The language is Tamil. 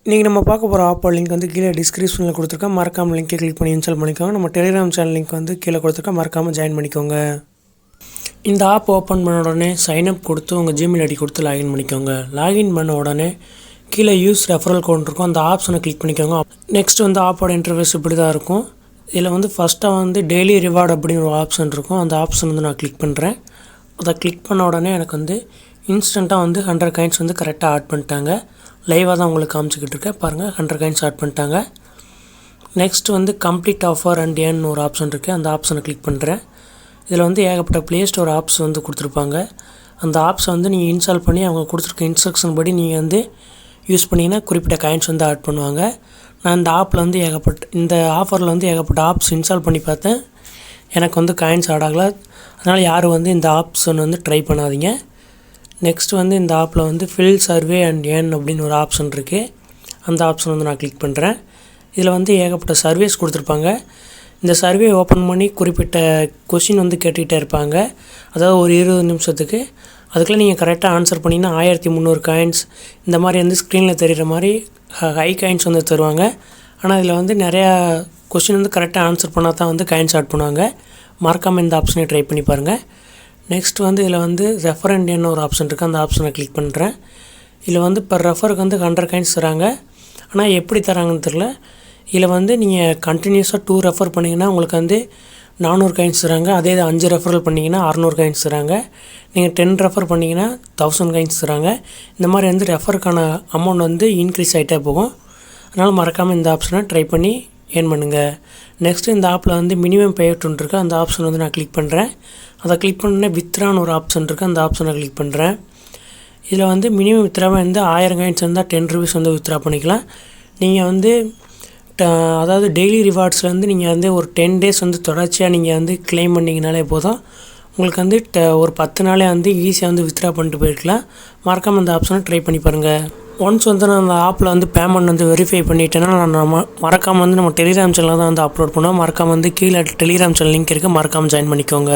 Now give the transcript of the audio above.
இன்றைக்கி நம்ம பார்க்க போகிற ஆப்போட லிங்க் வந்து கீழே டிஸ்கிரிப்ஷனில் கொடுத்துருக்கேன். மறக்காமல் லிங்க்கை கிளிக் பண்ணி இன்ஸ்டால் பண்ணிக்கோங்க. நம்ம டெலிகிராம் சேனல் லிங்க் வந்து கீழே கொடுத்துருக்கேன். மறக்காமல் ஜாயின் பண்ணிக்கோங்க. இந்த ஆப் ஓப்பன் பண்ண உடனே சைன்அப் கொடுத்து உங்கள் ஜிமெயில் ஐடி கொடுத்து லாகின் பண்ணிக்கோங்க. லாகின் பண்ண உடனே கீழே யூஸ் ரெஃபரல் கோட் இருக்கும், அந்த ஆப்ஷனை கிளிக் பண்ணிக்கோங்க. நெக்ஸ்ட் வந்து ஆப்போட இன்டர்ஃபேஸ் இப்படி தான் இருக்கும். இதில் வந்து ஃபஸ்ட்டாக வந்து டெய்லி ரிவார்டு அப்படின்னு ஒரு ஆப்ஷன் இருக்கும். அந்த ஆப்ஷன் வந்து நான் கிளிக் பண்ணுறேன். அதை கிளிக் பண்ண உடனே எனக்கு வந்து இன்ஸ்டண்ட்டாக வந்து 100 காயின்ஸ் வந்து கரெக்டாக ஆட் பண்ணிட்டாங்க. லைவாக தான் உங்களுக்கு காமிச்சிக்கிட்டு இருக்கேன் பாருங்கள். 100 காயின்ஸ் ஆட் பண்ணிட்டாங்க. நெக்ஸ்ட் வந்து கம்ப்ளீட் ஆஃபர் அண்ட் ஏன்னு ஒரு ஆப்ஷன் இருக்குது. அந்த ஆப்ஷனை கிளிக் பண்ணுறேன். இதில் வந்து ஏகப்பட்ட ப்ளே ஸ்டோர் ஆப்ஸ் வந்து கொடுத்துருப்பாங்க. அந்த ஆப்ஸை வந்து நீங்கள் இன்ஸ்டால் பண்ணி அவங்க கொடுத்துருக்க இன்ஸ்ட்ரக்ஷன் படி நீங்கள் வந்து யூஸ் பண்ணிங்கன்னா குறிப்பிட்ட காயின்ஸ் வந்து ஆட் பண்ணுவாங்க. நான் இந்த ஆப்பில் வந்து இந்த ஆஃபரில் வந்து ஏகப்பட்ட ஆப்ஸ் இன்ஸ்டால் பண்ணி பார்த்தேன். எனக்கு வந்து காயின்ஸ் ஆட் ஆகலை. அதனால் யாரும் வந்து இந்த ஆப்ஷன் வந்து ட்ரை பண்ணாதீங்க. நெக்ஸ்ட் வந்து இந்த ஆப்பில் வந்து ஃபில் சர்வே அண்ட் ஏர்ன் அப்படின்னு ஒரு ஆப்ஷன் இருக்குது. அந்த ஆப்ஷன் வந்து நான் கிளிக் பண்ணுறேன். இதில் வந்து ஏகப்பட்ட சர்வேஸ் கொடுத்துருப்பாங்க. இந்த சர்வே ஓப்பன் பண்ணி குறிப்பிட்ட கொஷின் வந்து கேட்டுக்கிட்டே இருப்பாங்க. அதாவது ஒரு 20 நிமிஷத்துக்கு. அதுக்குள்ளே நீங்கள் கரெக்டாக ஆன்சர் பண்ணிங்கன்னா 1300 காயின்ஸ் இந்த மாதிரி வந்து ஸ்க்ரீனில் தெரிகிற மாதிரி ஹை காயின்ஸ் வந்து தருவாங்க. ஆனால் இதில் வந்து நிறையா கொஷின் வந்து கரெக்டாக ஆன்சர் பண்ணால் தான் வந்து காயின்ஸ் ஆட் பண்ணுவாங்க. மறக்காமல் இந்த ஆப்ஷனை ட்ரை பண்ணி பாருங்கள். நெக்ஸ்ட் வந்து இதில் வந்து ரெஃபர் அண்ட் ஏர்ன் ஒரு ஆப்ஷன் இருக்குது. அந்த ஆப்ஷனை கிளிக் பண்ணுறேன். இதில் வந்து இப்போ ரெஃபருக்கு வந்து 100 காயின்ஸ் தராங்க. ஆனால் எப்படி தராங்கன்னு தெரில. இதில் வந்து நீங்கள் கண்டினியூஸாக 2 ரெஃபர் பண்ணிங்கன்னா உங்களுக்கு வந்து 400 காயின்ஸ் தராங்க. அதே 5 ரெஃபரல் பண்ணிங்கன்னா 600 காயின்ஸ் தராங்க. நீங்கள் 10 ரெஃபர் பண்ணிங்கன்னா 1000 காயின்ஸ் தராங்க. இந்த மாதிரி வந்து ரெஃபருக்கான அமௌண்ட் வந்து இன்க்ரீஸ் ஆகிட்டே போகும். அதனால் மறக்காமல் இந்த ஆப்ஷனை ட்ரை பண்ணி ஏர்ன் பண்ணுங்கள். நெக்ஸ்ட்டு இந்த ஆப்பில் வந்து மினிமம் பே அவுட் இருக்குது. அந்த ஆப்ஷன் வந்து நான் கிளிக் பண்ணுறேன். அதை கிளிக் பண்ண வித்ரான்னு ஒரு ஆப்ஷன் இருக்குது. அந்த ஆப்ஷனை கிளிக் பண்ணுறேன். இதில் வந்து மினிமம் வித்ராவை வந்து 1000 காயின்ஸ் இருந்தால் 10 ரூபீஸ் வந்து வித்ரா பண்ணிக்கலாம். நீங்கள் வந்து அதாவது டெய்லி ரிவார்ட்ஸ்லேருந்து நீங்கள் வந்து ஒரு 10 டேஸ் வந்து தொடர்ச்சியாக நீங்கள் வந்து கிளைம் பண்ணிங்கனாலே போதும். உங்களுக்கு வந்து ஒரு 10 நாளே வந்து ஈஸியாக வந்து வித்ரா பண்ணிட்டு போயிருக்கலாம். மறக்காமல் அந்த ஆப்ஷனை ட்ரை பண்ணி பாருங்கள். ஒன்ஸ் வந்து நான் அந்த ஆப்பில் வந்து பேமெண்ட் வந்து வெரிஃபை பண்ணிட்டேன்னா நான் மறக்காமல் வந்து நம்ம டெலிகிராம் சேனலில் தான் வந்து அப்லோட் பண்ணுவோம். மறக்காமல் வந்து கீழே டெலிகிராம் சேனல் லிங்க் இருக்குது. மறக்காமல் ஜாயின் பண்ணிக்கோங்க.